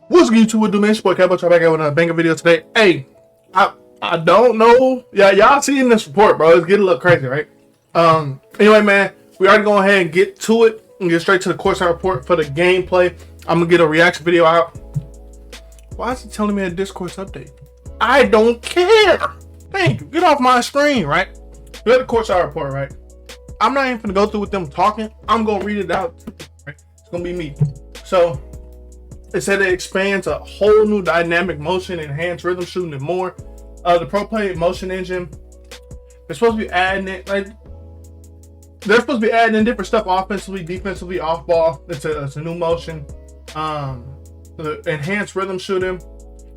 What's good, YouTube? What do, man? It's your boy Cabo. Try back out with another banger video today. Hey, I don't know. Yeah, y'all seen this report, bro. It's getting a little crazy, right? Anyway, man, we already go ahead and get to it and get straight to the courtside report for the gameplay. I'm gonna get a reaction video out. Why is it telling me a discourse update? I don't care. Thank you. Get off my screen, right? We got the courtside report, right? I'm not even gonna go through with them talking. I'm gonna read it out. Right? It's gonna be me. So it said it expands a whole new dynamic motion, enhanced rhythm shooting, and more. The Pro Play motion engine. They're supposed to be adding it, like they're supposed to be adding in different stuff offensively, defensively, off ball. It's a new motion. The enhanced rhythm shooting.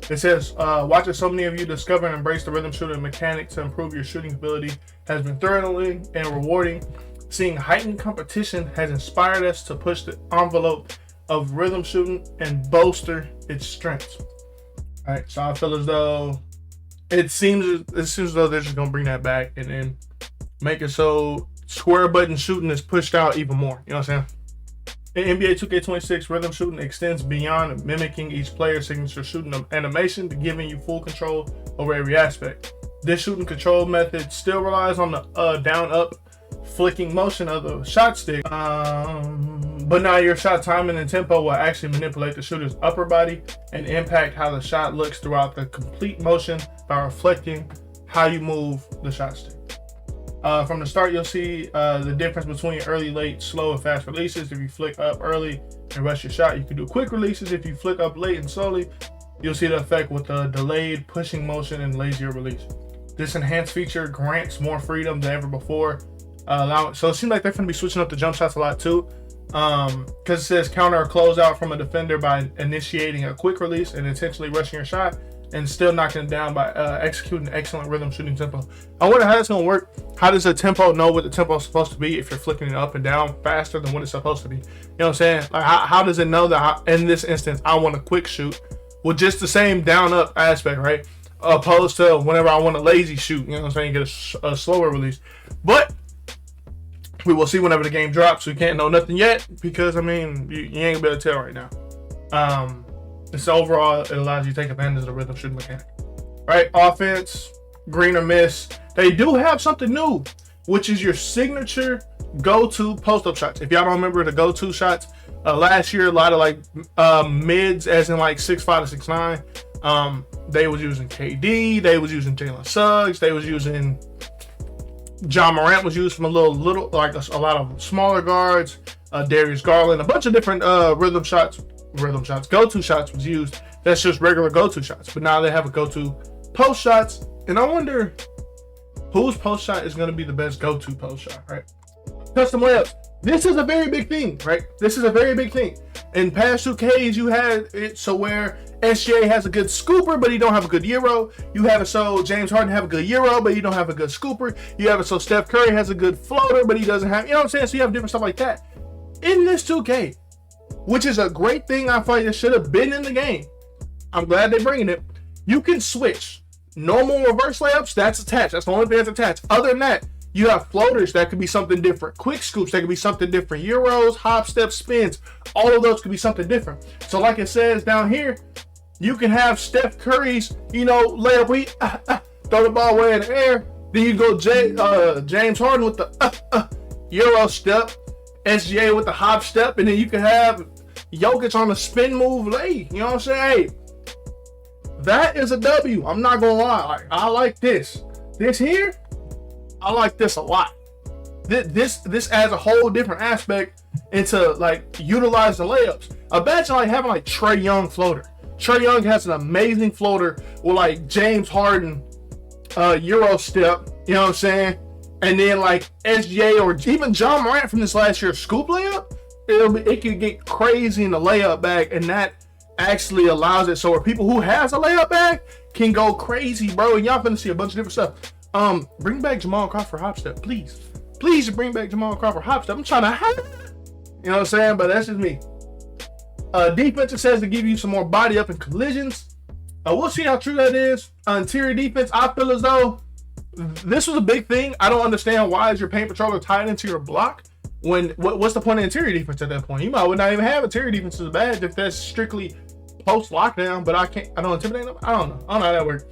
It says, watching so many of you discover and embrace the rhythm shooting mechanic to improve your shooting ability has been thoroughly and rewarding. Seeing heightened competition has inspired us to push the envelope of rhythm shooting and bolster its strengths. All right, so I feel as though it seems as though they're just gonna bring that back and then make it so square button shooting is pushed out even more. You know what I'm saying? In NBA 2K26, rhythm shooting extends beyond mimicking each player's signature shooting animation to giving you full control over every aspect. This shooting control method still relies on the down-up flicking motion of the shot stick, but now your shot timing and tempo will actually manipulate the shooter's upper body and impact how the shot looks throughout the complete motion by reflecting how you move the shot stick. From the start, you'll see the difference between early, late, slow, and fast releases. If you flick up early and rush your shot, you can do quick releases. If you flick up late and slowly, you'll see the effect with the delayed pushing motion and lazier release. This enhanced feature grants more freedom than ever before. So it seems like they're going to be switching up the jump shots a lot too. Because it says counter a closeout from a defender by initiating a quick release and intentionally rushing your shot, and still knocking it down by executing excellent rhythm shooting tempo. I wonder how that's going to work. How does the tempo know what the tempo is supposed to be if you're flicking it up and down faster than what it's supposed to be? You know what I'm saying? Like, how does it know that in this instance, I want a quick shoot with just the same down-up aspect, right? Opposed to whenever I want a lazy shoot, you know what I'm saying? Get a slower release. But we will see whenever the game drops. We can't know nothing yet because, I mean, you ain't going to be able to tell right now. So overall, it allows you to take advantage of the rhythm shooting mechanic. Right? Offense, green or miss. They do have something new, which is your signature go-to post-up shots. If y'all don't remember the go-to shots, last year, a lot of like mids, as in like 6'5" to 6'9", they was using KD, they was using Jalen Suggs, they was using John Morant was used from a little like a lot of smaller guards, Darius Garland, a bunch of different go-to shots was used. That's just regular go-to shots, but now they have a go-to post shots, and I wonder whose post shot is going to be the best go-to post shot, right? Custom layups. This is a very big thing, right? This is a very big thing. In past 2Ks, you had it so where SGA has a good scooper, but he don't have a good Euro. You have it so James Harden have a good Euro, but he don't have a good scooper. You have it so Steph Curry has a good floater, but he doesn't have, you know what I'm saying? So you have different stuff like that. In this 2K, which is a great thing, I feel like it should have been in the game. I'm glad they're bringing it. You can switch. Normal reverse layups, that's attached. That's the only thing that's attached. Other than that, you have floaters that could be something different. Quick scoops, that could be something different. Euros, hop, step, spins. All of those could be something different. So like it says down here, you can have Steph Curry's, layup where he throw the ball way in the air. Then you go James Harden with the Euro step, SGA with the hop step, and then you can have Jokic on the spin move lay. You know what I'm saying? Hey, that is a W. I'm not gonna lie. Like, I like this. This here, I like this a lot. This adds a whole different aspect into like utilizing layups. Imagine like having like Trae Young floater. Trae Young has an amazing floater with like James Harden Euro step. You know what I'm saying? And then like SGA or even John Morant from this last year scoop layup, it could get crazy in the layup bag, and that actually allows it so where people who has a layup bag can go crazy, bro. And y'all gonna see a bunch of different stuff. Bring back Jamal Crawford hop step, please. Please bring back Jamal Crawford hop step. I'm trying to have it. You know what I'm saying? But that's just me. Defense, it says to give you some more body up in collisions. We'll see how true that is. Interior defense, I feel as though this was a big thing. I don't understand why is your paint patroller tied into your block when what's the point of interior defense at that point? You might not even have interior defense as bad if that's strictly post lockdown, but I don't intimidate them. I don't know how that works.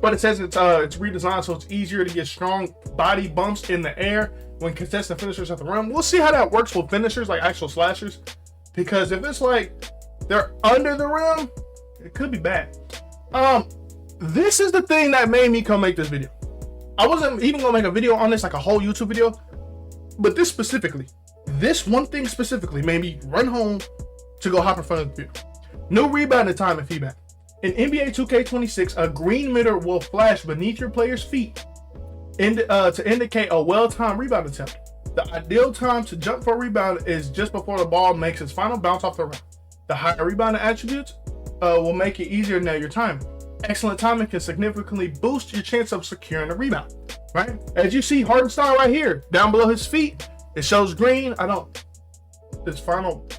But it says it's redesigned so it's easier to get strong body bumps in the air when contestant finishers at the rim. We'll see how that works with finishers, like actual slashers. Because if it's like they're under the rim, it could be bad. This is the thing that made me come make this video. I wasn't even gonna make a video on this, like a whole YouTube video, but this one thing specifically made me run home to go hop in front of the computer. No rebounding time and feedback. In NBA 2K26, a green meter will flash beneath your player's feet to indicate a well-timed rebound attempt. The ideal time to jump for a rebound is just before the ball makes its final bounce off the rim. The higher rebounding attributes will make it easier to nail your timing. Excellent timing can significantly boost your chance of securing a rebound. Right? As you see, Hardenstein right here, down below his feet, it shows green.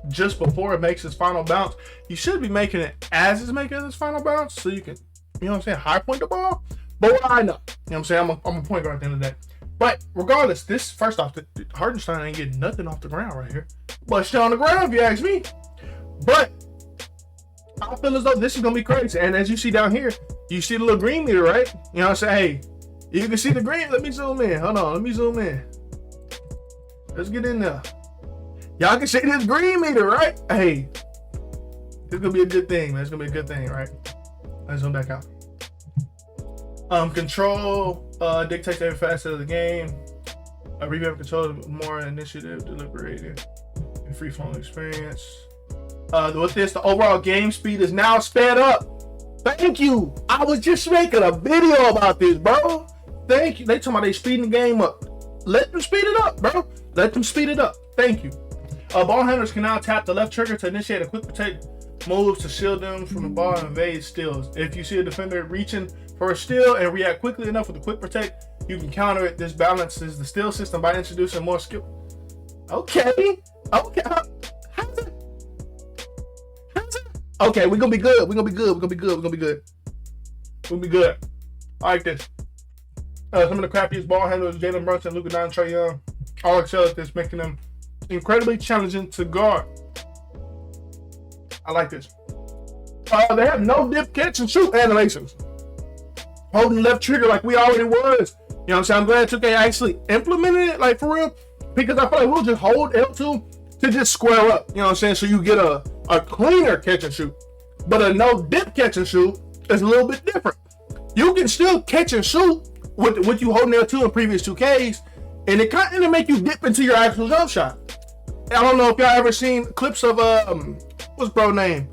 Just before it makes its final bounce. You should be making it as it's making its final bounce, so you can, high point the ball. But what I know, I'm a point guard at the end of the day. But regardless, first off, Hardenstein ain't getting nothing off the ground right here. But still on the ground, if you ask me. But I feel as though this is gonna be crazy. And as you see down here, you see the little green meter, right? You know what I'm saying? Hey, you can see the green. Let me zoom in. Hold on, let me zoom in. Let's get in there. Y'all can see this green meter, right? Hey, it's gonna be a good thing, man. It's gonna be a good thing, right? Let's zoom back out. Control dictates every facet of the game. Revamp control more initiative, deliberated, and free-flowing experience. With this, the overall game speed is now sped up. Thank you. I was just making a video about this, bro. Thank you. They talking about they speeding the game up. Let them speed it up, bro. Let them speed it up. Thank you. Ball handlers can now tap the left trigger to initiate a quick protect moves to shield them from the ball and evade steals. If you see a defender reaching for a steal and react quickly enough with a quick protect, you can counter it. This balances the steal system by introducing more skill. Okay. How's it? Okay, we're gonna be good. We're gonna be good. I like this. Some of the crappiest ball handlers, Jalen Brunson, Luka Doncic, Trae Young, all excel at this, making them incredibly challenging to guard. I like this. They have no dip, catch, and shoot animations. Holding the left trigger like we already was. You know what I'm saying? I'm glad 2K actually implemented it, like for real. Because I feel like we'll just hold L2 to just square up. You know what I'm saying? So you get a cleaner catch and shoot. But a no dip catch and shoot is a little bit different. You can still catch and shoot with you holding L2 in previous 2Ks. And it kind of make you dip into your actual jump shot. I don't know if y'all ever seen clips of what's bro name?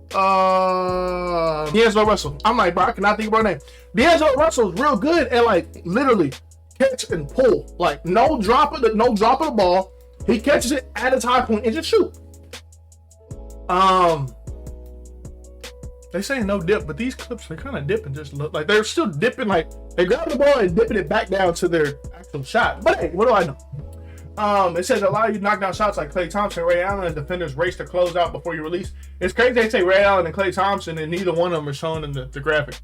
D'Angelo Russell. I'm like, bro, I cannot think of bro name. D'Angelo Russell's real good at like literally catch and pull. Like no drop of the ball. He catches it at its high point and just shoot. They saying no dip, but these clips they kind of dip and just look like they're still dipping. Like they grab the ball and dipping it back down to their actual shot. But hey, what do I know? It says allow you to knock down shots like Klay Thompson, Ray Allen, as defenders race to close out before you release. It's crazy they say Ray Allen and Klay Thompson, and neither one of them are shown in the graphic.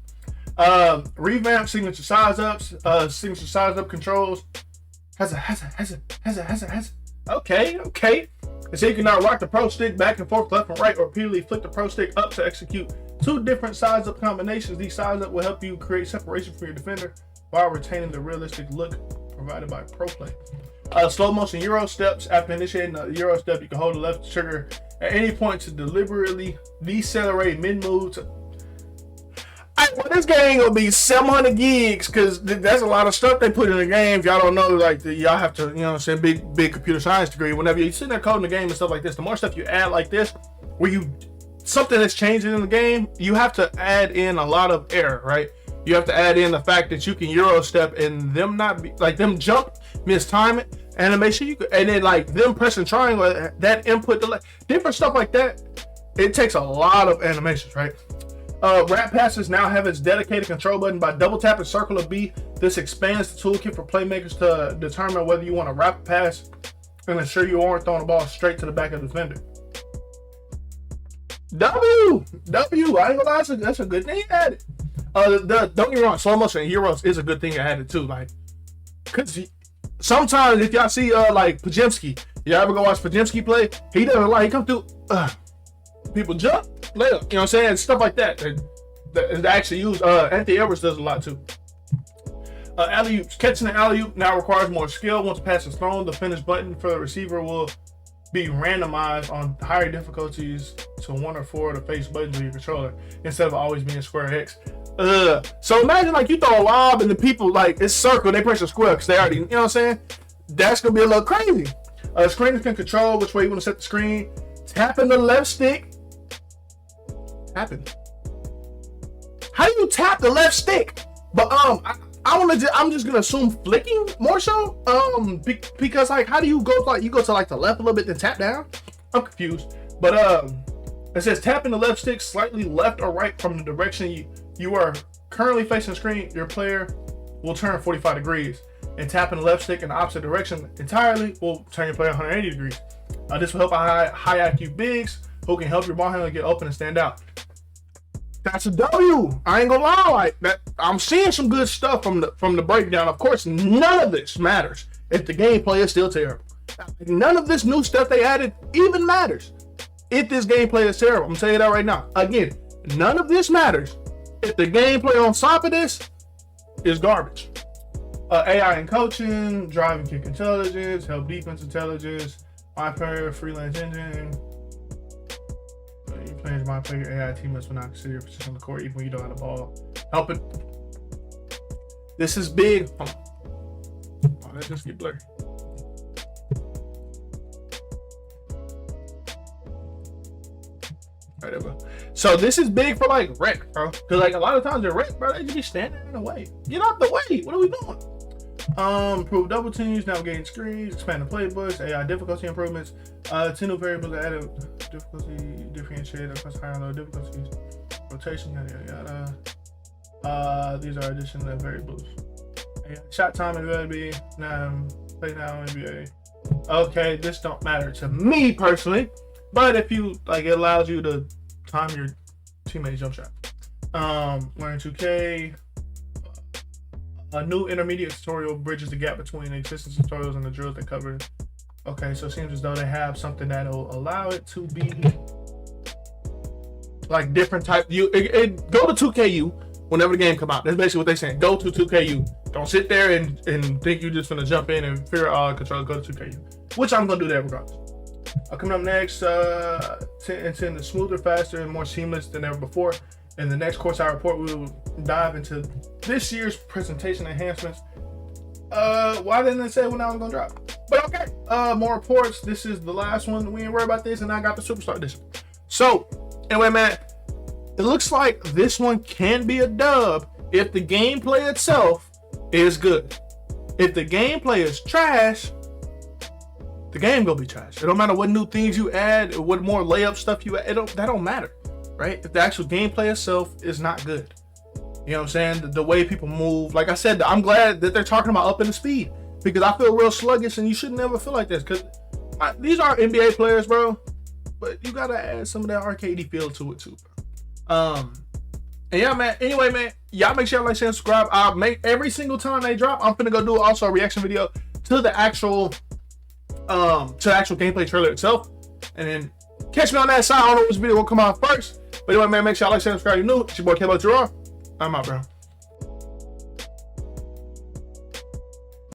Revamp signature size ups, signature size up controls. Has it. Okay. And so you can now rock the pro stick back and forth, left and right, or repeatedly flick the pro stick up to execute two different size up combinations. These size up will help you create separation from your defender while retaining the realistic look provided by Pro Play. Slow motion Euro steps. After initiating a Euro step, you can hold the left trigger at any point to deliberately decelerate mid-move. Well, this game gonna be 700 gigs because that's a lot of stuff they put in the game. If y'all don't know, like y'all have to, big computer science degree. Whenever you're sitting there coding the game and stuff like this, the more stuff you add like this, where something that's changing in the game, you have to add in a lot of error, right? You have to add in the fact that you can Euro step and them not be like them jump, mistime it, animation you could, and then like them pressing triangle, that input delay, different stuff like that. It takes a lot of animations, right? Wrap passes now have its dedicated control button. By double tapping circle or B, this expands the toolkit for playmakers to determine whether you want to wrap a pass and ensure you aren't throwing the ball straight to the back of the defender. W. I ain't gonna lie, that's a good thing added. Don't get me wrong, slow motion and Euros is a good thing added too. Like, cause sometimes if y'all see like Pajemski, y'all ever go watch Pajemski play? He doesn't like he come through. people jump, layup. You know what I'm saying? Stuff like that. They actually use. Anthony Edwards does a lot too. Alley-oops. Catching the alley-oop now requires more skill. Once the pass is thrown, the finish button for the receiver will be randomized on higher difficulties to 1 or 4 of the face buttons of your controller instead of always being square X. So imagine like you throw a lob and the people like it's circle, they press a square because they already, you know what I'm saying? That's gonna be a little crazy. Screens can control which way you want to set the screen. Tapping the left stick. Tapping. How do you tap the left stick? But I'm just gonna assume flicking more so. Because like how do you go like the left a little bit then tap down? I'm confused. But it says tapping the left stick slightly left or right from the direction you are currently facing the screen. Your player will turn 45 degrees, and tapping the left stick in the opposite direction entirely will turn your player 180 degrees. This will help high IQ bigs who can help your ball handler get open and stand out. That's a W. I ain't gonna lie, like that. I'm seeing some good stuff from the breakdown. Of course, none of this matters if the gameplay is still terrible. None of this new stuff they added even matters if this gameplay is terrible. I'm gonna tell you that right now. Again, none of this matters if the gameplay on top of this is garbage. AI and coaching, driving kick intelligence, help defense intelligence, my player freelance engine. You players my player AI teammates will not consider your position on the court even when you don't have the ball. Help it. This is big. Oh, that just get blurry. Right, there, bro. So this is big for like rec, bro. Cause like a lot of times they're rec, bro, they just be standing in the way. Get out the way. What are we doing? Improve double teams, navigating screens, expanding playbooks, AI difficulty improvements, 10 new variables added, difficulty differentiated across higher and low difficulties, rotation, yada yada. These are additional variables. AI, shot time and ability, play now NBA. Okay, this don't matter to me personally, but if you like, it allows you to time your teammate's jump shot. Learn 2K. A new intermediate tutorial bridges the gap between the existing tutorials and the drills that cover. Okay, so it seems as though they have something that'll allow it to be like different type. Go to 2KU whenever the game come out. That's basically what they're saying. Go to 2KU. Don't sit there and think you're just gonna jump in and figure out control. Go to 2KU, which I'm gonna do that regardless. Coming up next, 10 is smoother, faster, and more seamless than ever before. In the next course I report, we will dive into this year's presentation enhancements. Why didn't it say when I was gonna drop? But okay, more reports. This is the last one. We ain't worried about this, and I got the Superstar edition. So anyway, man, it looks like this one can be a dub if the gameplay itself is good. If the gameplay is trash, the game gonna be trash. It don't matter what new things you add or what more layup stuff you add. That don't matter, right? If the actual gameplay itself is not good, you know what I'm saying? The way people move, like I said, I'm glad that they're talking about upping the speed because I feel real sluggish, and you should never feel like this because these are NBA players, bro. But you gotta add some of that arcadey feel to it too, bro. And yeah, man. Anyway, man, y'all make sure y'all like, share, and subscribe. I'll make every single time they drop. I'm finna go do also a reaction video to the actual gameplay trailer itself, and then catch me on that side. I don't know which video will come out first, but anyway, man, make sure y'all like, share, and subscribe. You new? It's your boy Kebo Gerard. I'm out, bro.